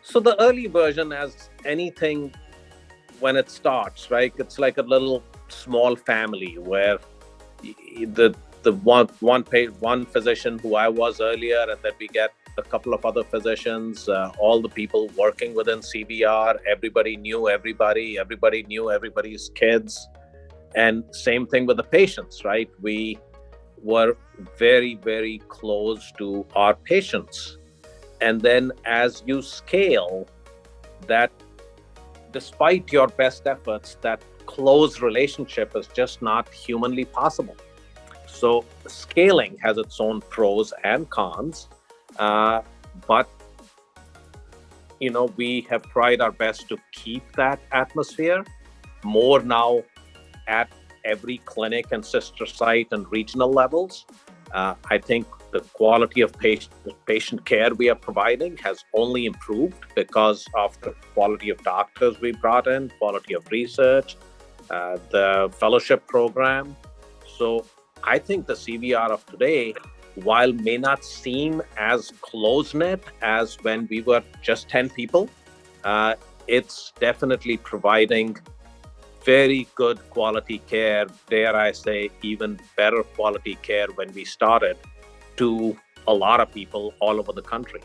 So the early version, as anything, when it starts, right, it's like a little small family where the one physician who I was earlier, and then we get a couple of other physicians, all the people working within CVR. Everybody knew everybody. Everybody knew everybody's kids, and same thing with the patients, right? We were very, very close to our patients, and then as you scale, that despite your best efforts, that close relationship is just not humanly possible. So scaling has its own pros and cons, uh, but we have tried our best to keep that atmosphere more now at every clinic and sister site and regional levels. I think the quality of patient care we are providing has only improved because of the quality of doctors we brought in, quality of research, the fellowship program. So I think the CVR of today, while may not seem as close-knit as when we were just 10 people, uh, it's definitely providing very good quality care, dare I say, even better quality care when we started, to a lot of people all over the country.